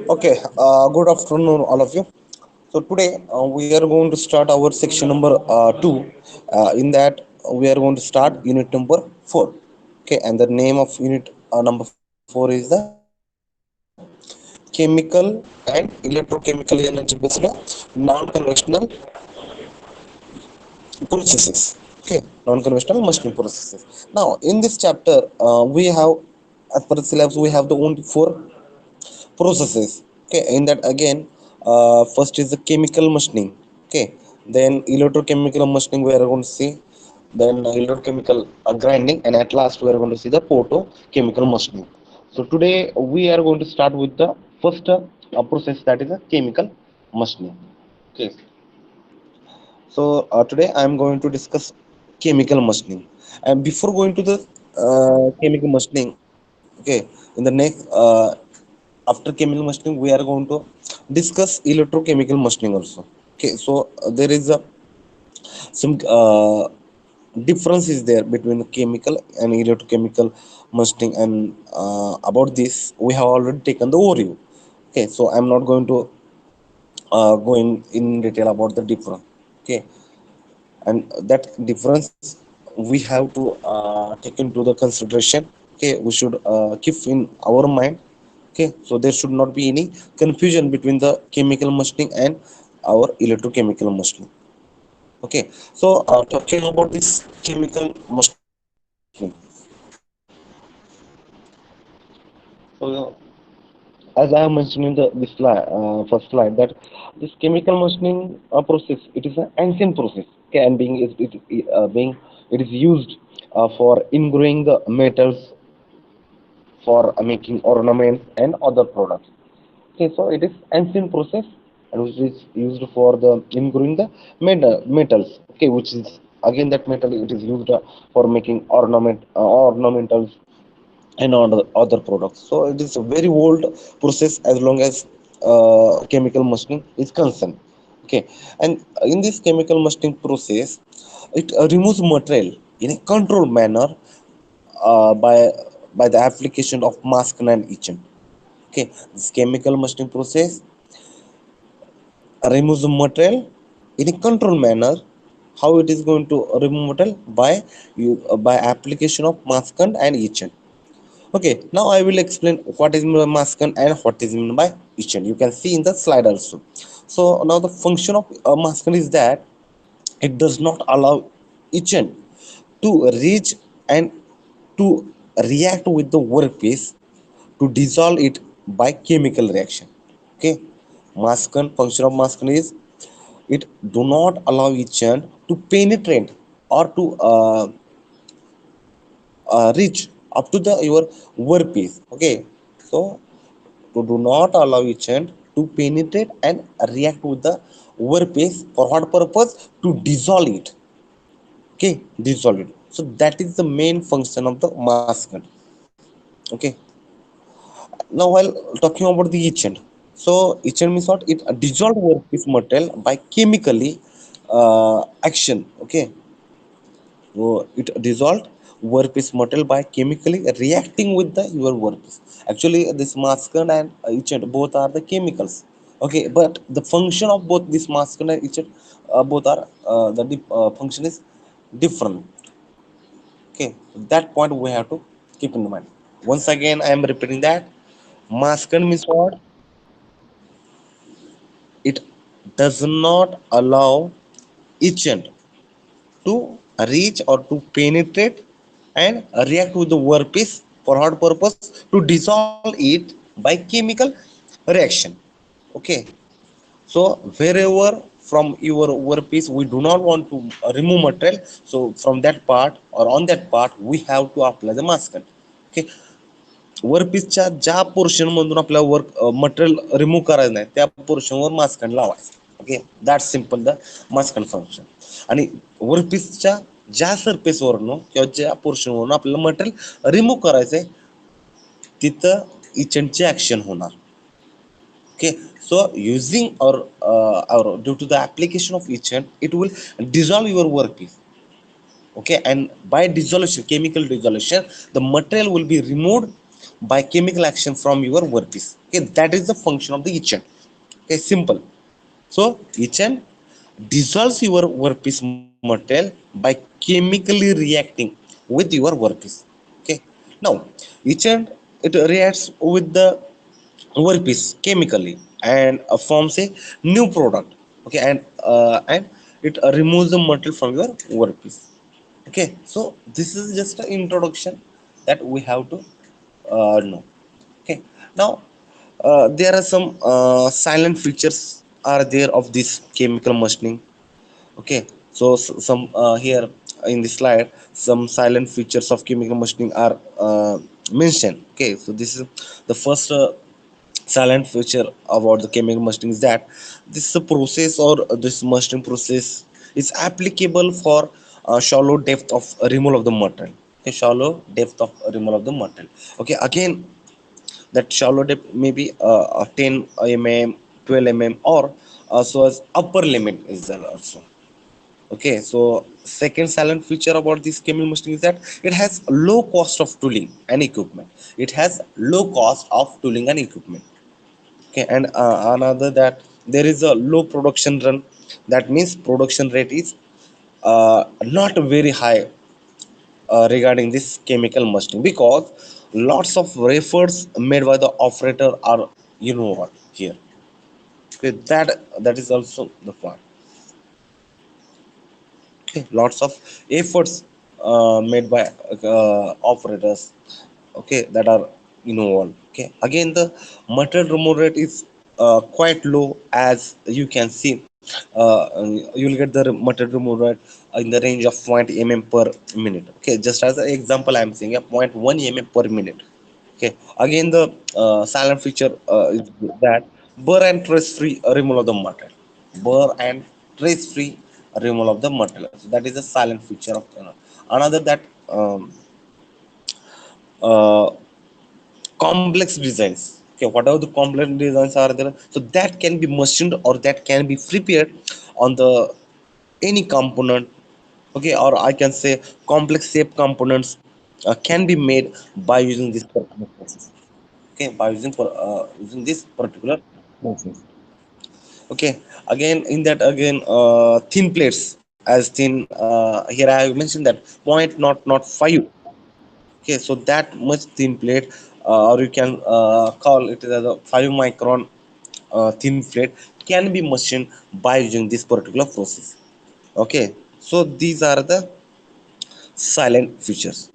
Okay, good afternoon, all of you. So today we are going to start our section number two. In that we are going to start unit number four. Okay, and the name of unit number four is the chemical and electrochemical energy based non-conventional processes. Okay, non-conventional machining processes. Now, in this chapter, we have, as per the syllabus, we have the only four processes. Okay, in that again, first is the chemical machining. Okay, then electrochemical machining we are going to see, then electrochemical grinding, and at last we are going to see the photochemical machining. So today we are going to start with the first process, that is a chemical machining. Okay, so today I am going to discuss chemical machining, and before going to the chemical machining, okay, in the next after chemical machining we are going to discuss electrochemical machining also. Okay, so there is a some difference is there between the chemical and electrochemical machining, and about this we have already taken the overview. Okay, so I'm not going to go in detail about the difference. Okay, and that difference we have to take into the consideration. Okay, we should keep in our mind. Okay, so there should not be any confusion between the chemical machining and our electrochemical machining. Okay, so talking about this chemical machining, so as I have mentioned in the this slide, first slide, that this chemical machining process, it is an ancient process. Okay, and being it is used for ingrowing the metals for making ornaments and other products. Okay, so it is ancient process, and which is used for the ingrowing the metals. Okay, which is again that metal it is used for making ornamentals and other products. So it is a very old process as long as chemical machining is concerned. Okay, and in this chemical machining process, it removes material in a controlled manner uh, by by the application of mask and etchant. Okay, this chemical machining process removes the material in a controlled manner. How it is going to remove material? By application of maskant and etchant. Okay, now I will explain what is meant by maskant and what is meant by etchant. You can see in the slide also. So now the function of maskant is that it does not allow etchant to reach and to react with the workpiece to dissolve it by chemical reaction. Okay, maskant function of maskant is it do not allow etchant to penetrate or to reach up to the your workpiece. Okay, so to do not allow etchant to penetrate and react with the workpiece for what purpose? To dissolve it. Okay, dissolve it. So that is the main function of the maskant. Okay, now while talking about the etchant, so etchant means what? It dissolve workpiece material by chemically action. Okay, so it dissolved workpiece material by chemically reacting with the your workpiece. Actually, this maskant and etchant both are the chemicals. Okay, but the function of both this maskant and etchant both are function is different. Okay, that point we have to keep in mind. Once again, I am repeating that maskant means what? It does not allow etchant to reach or to penetrate and react with the workpiece for what purpose? To dissolve it by chemical reaction. Okay, so wherever from your workpiece we do not want to remove material, so from that part or on that part we have to apply the maskant. Okay, वर्कपीसच्या ज्या portion मधून आपल्या work material remove करायचं नाही त्या पोर्शनवर मास्कंड लावायचं. Okay, that simple the masked function. आणि वर्कपीसच्या ज्या सरफेसवरून किंवा ज्या पोर्शनवरून आपल्याला मटेरियल रिमूव्ह करायचंय तिथं इचंटची ऍक्शन होणार. Okay, so using or due to the application of etchant, it will dissolve your workpiece. Okay, and by dissolution, chemical dissolution, the material will be removed by chemical action from your workpiece. Okay, that is the function of the etchant. Okay, simple. So etchant dissolves your workpiece material by chemically reacting with your workpiece. Okay, now etchant, it reacts with the workpiece chemically and forms a new product. Okay, and it removes the metal from your workpiece. Okay, so this is just an introduction that we have to know. Okay, now there are some silent features are there of this chemical machining. Okay, so some here in this slide, some silent features of chemical machining are mentioned. Okay, so this is the first silent feature about the chemical machining is that this process or this machining process is applicable for shallow depth of removal of the metal. Okay, shallow depth of removal of the metal. Okay, again, that shallow depth may be 10 mm, 12 mm, or so as upper limit is there also. Okay, so second silent feature about this chemical machining is that it has low cost of tooling and equipment. It has low cost of tooling and equipment. Okay, and another that there is a low production run. That means production rate is not very high regarding this chemical machining, because lots of efforts made by the operator are involved here. Okay, that is also the point. Okay, lots of efforts made by operators, okay, that are involved. Okay, again, the material removal rate is quite low, as you can see. You'll get the material removal rate in the range of 0 mm per minute. Okay, just as an example, I'm saying a 0.1 mm per minute. Okay, again, the silent feature is that burr and trace free removal of the material. Burr and trace free removal of the material. So that is a silent feature of another that uh, complex designs. Okay, whatever the complex designs are there, so that can be machined or that can be prepared on the any component. Okay, or I can say complex shape components can be made by using this particular process. Okay, by using this particular process. Okay, again, in that, again, thin plates, as thin, here I have mentioned that point not 5. Okay, so that much thin plate, or you can call it as a 5 micron thin plate, can be machined by using this particular process. Okay, so these are the silent features.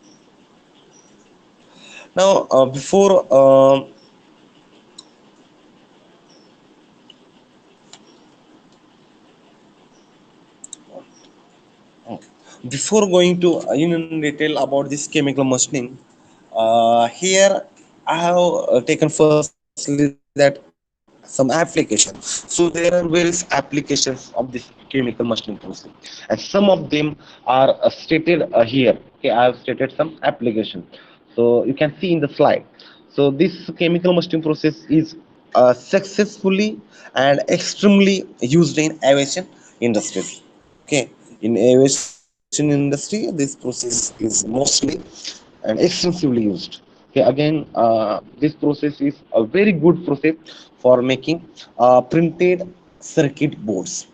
Now, before going to in detail about this chemical machining, here I have taken firstly that some application. So there are various applications of this chemical machining process, and some of them are stated here. Okay, I have stated some applications. So you can see in the slide. So this chemical machining process is successfully and extremely used in aviation industries. Okay, in aviation industry, this process is mostly and extensively used. Okay, again, this process is a very good process for making printed circuit boards.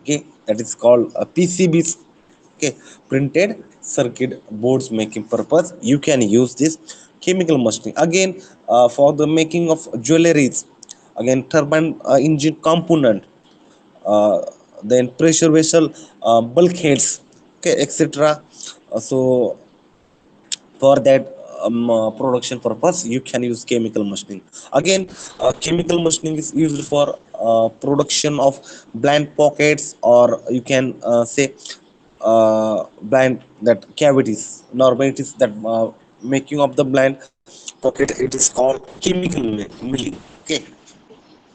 Okay, that is called PCBs. Okay, printed circuit boards making purpose, you can use this chemical machining. Again, for the making of jewelries, again, turbine engine component, uh, then pressure vessel bulkheads, okay, etc. So for that production purpose, you can use chemical machining. Again, chemical machining is used for production of blind pockets, or you can say blind that cavities. Normally it is that making of the blind pocket, it is called chemical milling. Okay,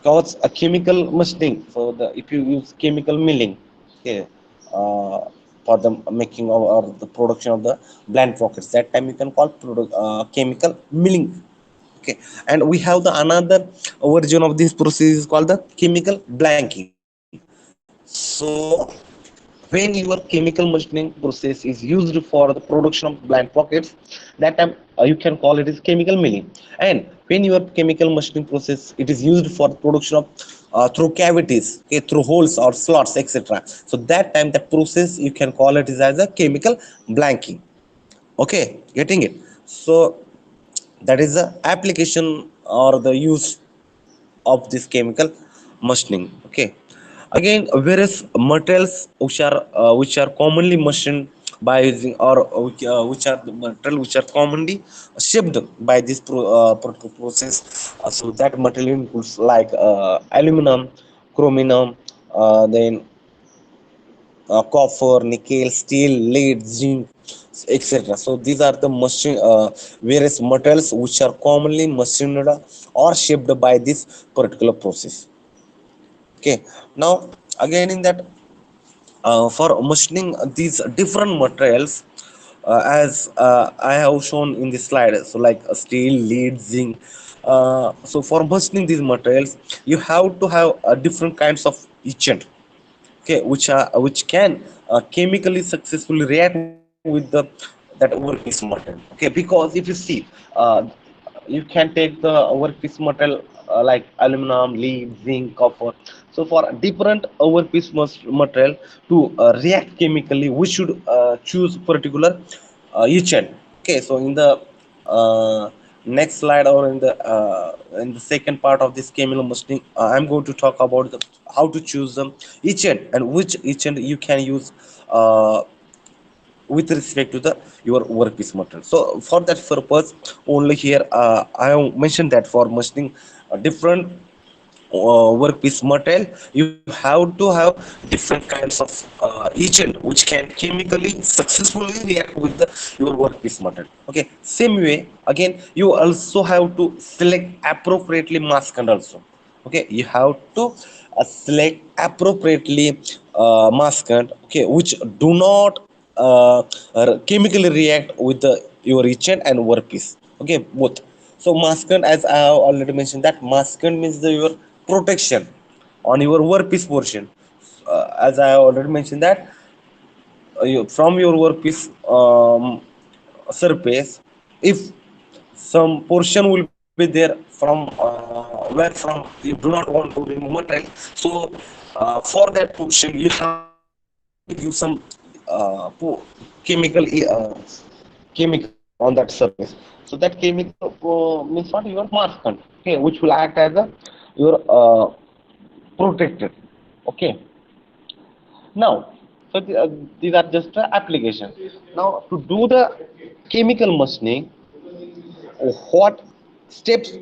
cause a chemical machining. So the if you use chemical milling, okay, uh, for the making of or the production of the blind pockets, that time you can call chemical milling. Okay, and we have the another version of this process is called the chemical blanking. So when your chemical machining process is used for the production of blind pockets, that time you can call it is chemical milling. And when your chemical machining process it is used for the production of through cavities, okay, through holes or slots, etc. So that time that process you can call it is as a chemical blanking. Okay, getting it. So that is the application or the use of this chemical machining. Okay, again various materials which are commonly machined by using or which are the material which are commonly shaped by this process. So that material includes like aluminum, chromium, then copper, nickel, steel, lead, zinc, etc. So these are the machine various materials which are commonly machined or shaped by this particular process. Okay, now again in that for machining these different materials as I have shown in this slide, so like steel, lead, zinc. So for machining these materials you have to have different kinds of etchant, okay, which can chemically successfully react with the that workpiece material. Okay, because if you see uh, you can take the workpiece material like aluminum, lead, zinc, copper. So for different workpiece material to react chemically, we should choose particular etchant. Okay, so in the uh, next slide or in the second part of this chemical machining, I'm going to talk about how to choose etchant and which etchant you can use with respect to the your workpiece material. So for that purpose only here I have mentioned that for machining different workpiece material you have to have different kinds of agent which can chemically successfully react with the your workpiece material. Okay, same way again you also have to select appropriately masked also. Okay, you have to select appropriately masked, okay, which do not chemically react with the your agent and workpiece. Okay, both. So maskant, as I have already mentioned, that maskant means your protection on your workpiece portion. As I have already mentioned that from your workpiece surface, if some portion will be there from where from you do not want to remove material, so for that portion you have to give some chemical chemical on that surface. So that chemical means what your maskant, okay, which will act as a your protected. Okay, now so these are just application. Now to do the chemical machining, what steps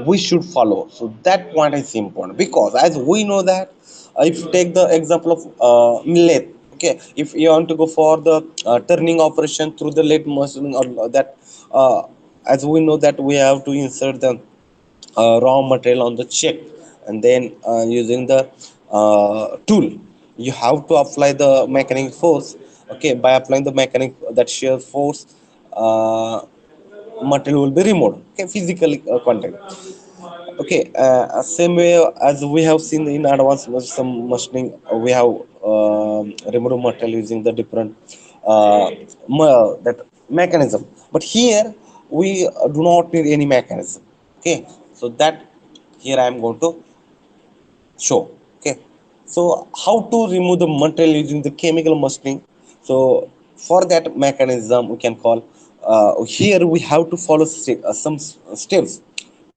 we should follow, so that point is important because as we know that if you take the example of lathe, okay, if you want to go for the turning operation through the lathe machine or that as we know that we have to insert the raw material on the check, and then using the tool you have to apply the mechanic force. Okay, by applying the mechanic that shear force, uh, material will be removed, okay, physically contact. Okay, same way as we have seen in advanced some machining, we have removed material using the different that mechanism, but here we do not need any mechanism. Okay, so that here I am going to show. Okay, so how to remove the material using the chemical machining. So for that mechanism we can call here we have to follow some steps.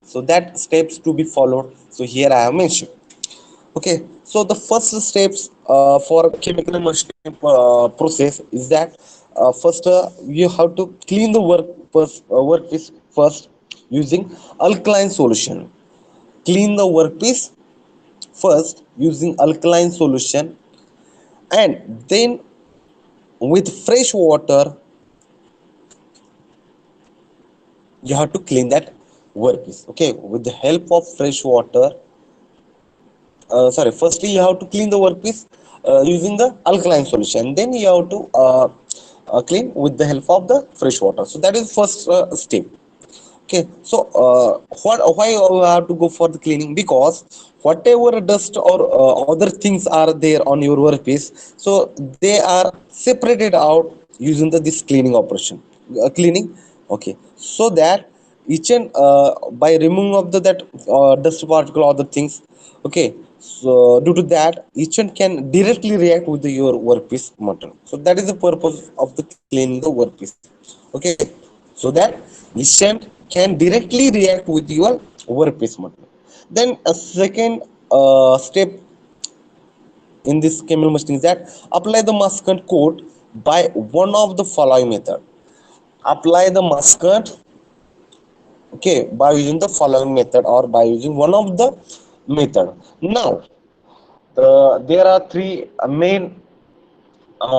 So that steps to be followed, so here I have mentioned. Okay, so the first steps for chemical machining process is that first you have to clean the workpiece first using alkaline solution. Clean the workpiece first using alkaline solution, and then with fresh water you have to clean that workpiece. Okay, with the help of fresh water, sorry, firstly you have to clean the workpiece using the alkaline solution, then you have to clean with the help of the fresh water. So that is first step. Okay, so what why we have to go for the cleaning? Because whatever dust or other things are there on your workpiece, so they are separated out using the this cleaning operation, cleaning. Okay, so that each and by removing of the that dust particle or other things. Okay, so due to that, each one can directly react with the, your workpiece material. So that is the purpose of the cleaning the workpiece. Okay, so that patient can directly react with your workpiece model. Then a second step in this chemical machining is that apply the maskant coat by one of the following method. Apply the maskant, okay, by using the following method or by using one of the method. Now there are three main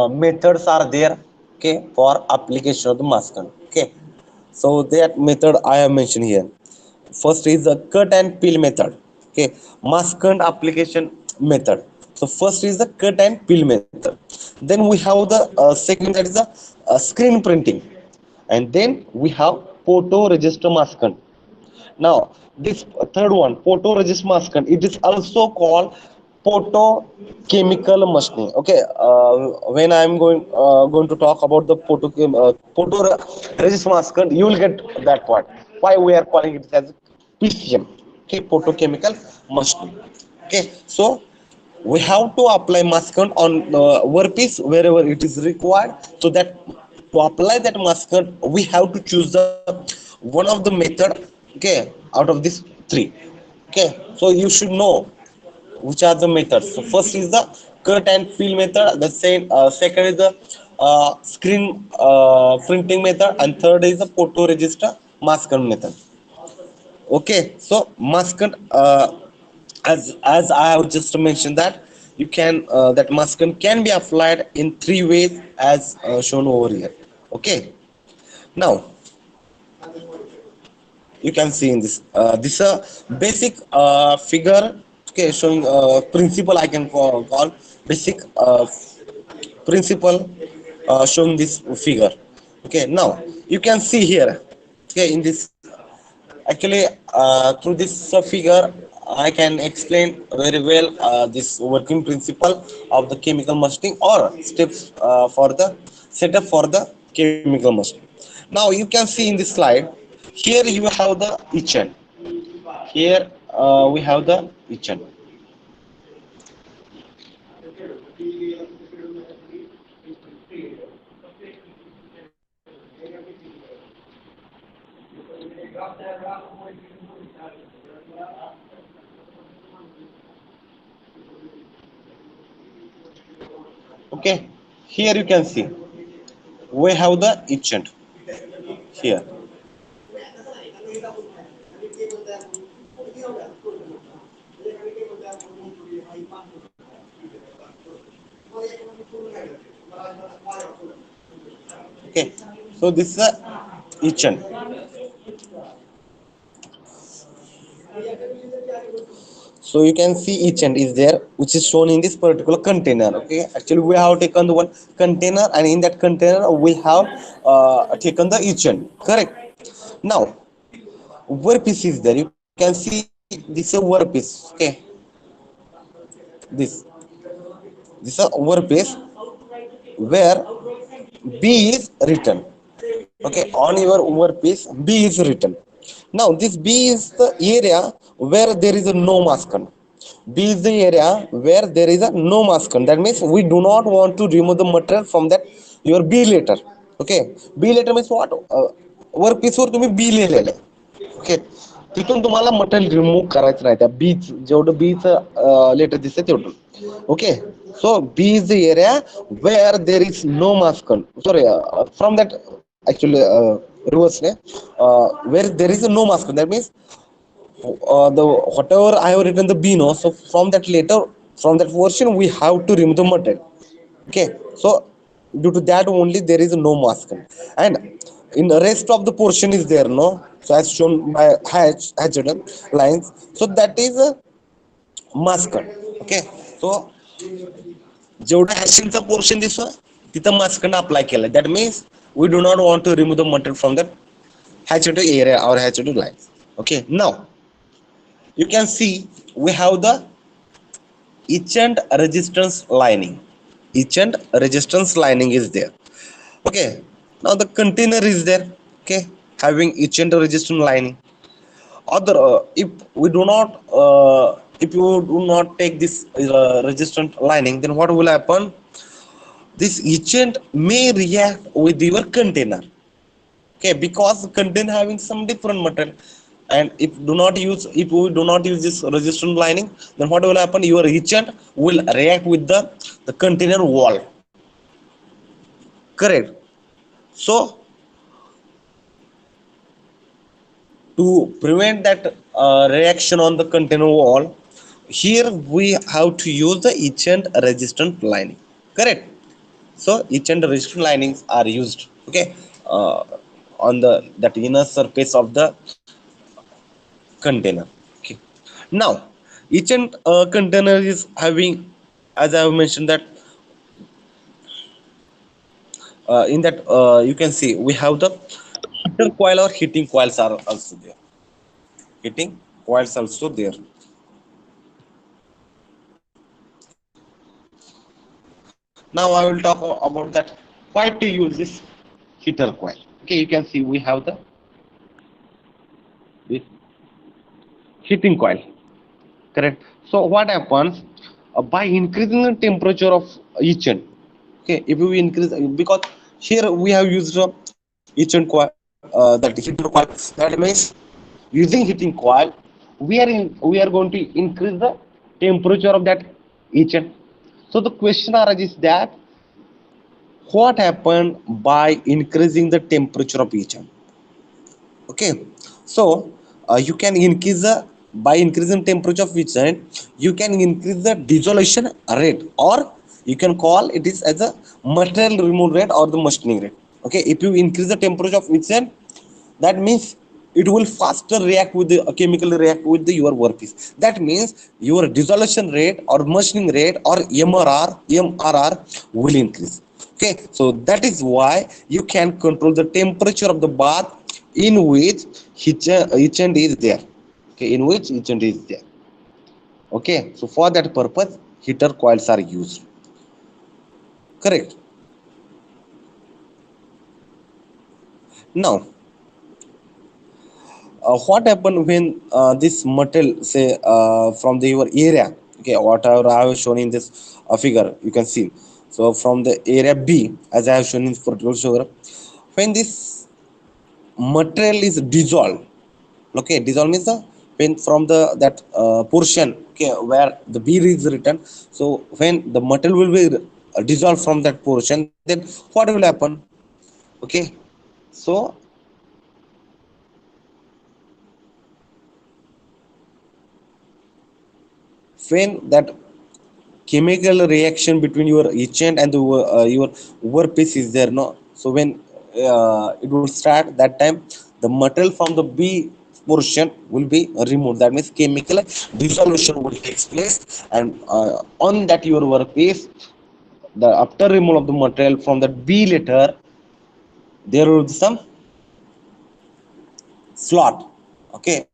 methods are there, okay, for application of the maskant. Okay, so that method I have mentioned here. First is the cut and peel method. Okay, maskant application method. So first is the cut and peel method. Then we have the second, that is the screen printing, and then we have photoregister maskant. Now this third one, photoresist maskant, it is also called photochemical machining. Okay, when I'm going to talk about the photoresist maskant, you will get that part. Why we are calling it as PCM? Okay, photochemical machining. Okay, so we have to apply maskant on the workpiece wherever it is required. So that to apply that maskant, we have to choose the one of the method. Okay, out of these three. Okay, so you should know which are the methods. So first is the cut and fill method. The same. Second is the screen printing method, and third is the photoregister maskant method. Okay, so maskant, as I have just mentioned that you can that maskant can be applied in three ways as shown over here. Okay, now you can see in this basic figure. Okay, showing principle, I can call basic principle showing this figure. Okay, now you can see here. Okay, in this actually through this figure I can explain very well this working principle of the chemical machining or steps for the setup for the chemical machining. Now you can see in this slide, here you have the etchant. Here we have the etchant. Okay, here you can see we have the etchant here. Okay, so this is a etchant. So you can see each end is there, which is shown in this particular container. Okay, actually we have taken the one container, and in that container we have taken the each end. Correct. Now workpiece is there. You can see this is a workpiece. Okay, this this is a workpiece where B is written. Okay, on your workpiece B is written. Now this B is the area where there is a no maskant. B is the area where there is a no maskant. That means we do not want to remove the material from that your B letter. Okay, B letter means what? Workpiece वर तुम्ही B लिहिलेलं आहे. Okay, तिथून तुम्हाला material remove करायचं नाही. त्या बीच जेवढं बीचं letter दिसतं तेवढं. Okay, so B is the area where there is no maskant. Sorry, from that actually reverse where there is no maskant. That means the whatever I have written the B, no, so from that letter, from that portion we have to remove the material. Okay, so due to that only there is no maskant, and in the rest of the portion is there, no, so as shown by hatched lines, so that is a maskant. Okay, so जेवढा हॅशिंगचा portion दिसतो तिथं मास्कन apply केलं. That means we do not want to remove the material from that H2 area or H2 lines. Okay, now you can see we have the etchant resistance lining. Etchant resistance lining is there. Okay, now the container is there. Okay, having etchant resistance lining. Other if we do not if you do not take this resistant lining, then what will happen? This etchant may react with your container. Okay, because the container having some different material, and if we do not use this resistant lining, then what will happen? Your etchant will react with the container wall. Correct. So to prevent that reaction on the container wall, here we have to use the etchant resistant lining. Correct. So etchant resistant linings are used. Okay, uh, on the that inner surface of the container. Okay, now etchant container is having, as I have mentioned, that in that you can see we have the heater coil or heating coils are also there. Heating coils also there. Now I will talk about that why to use this heater coil. Okay, you can see we have the this heating coil. Correct. So what happens by increasing the temperature of etchant? Okay, if we increase, because here we have used etchant coil, that heater coil. That means using heating coil, we are going to increase the temperature of that etchant. So the question arises that what happened by increasing the temperature of etchant? Okay, so you can increase the, by increasing temperature of etchant, you can increase the dissolution rate, or you can call it is as a material removal rate or the machining rate. Okay, if you increase the temperature of etchant, that means it will faster react with the chemical react with the your workpiece. That means your dissolution rate or machining rate or mrr will increase. Okay, so that is why you can control the temperature of the bath in which etchant is there. Okay, in which etchant is there. Okay, so for that purpose heater coils are used. Correct. Now what happen when this material say from the your area, okay, whatever I have shown in this figure, you can see. So from the area B, as I have shown in particular sugar, when this material is dissolved, okay, dissolve means the when from the that portion, okay, where the B is written. So when the material will be dissolved from that portion, then what will happen? Okay, so when that chemical reaction between your etchant and the your workpiece is there, no, so when it will start, that time the material from the B portion will be removed. That means chemical dissolution will take place, and on that your workpiece, the after removal of the material from the B letter, there will be some slot. Okay,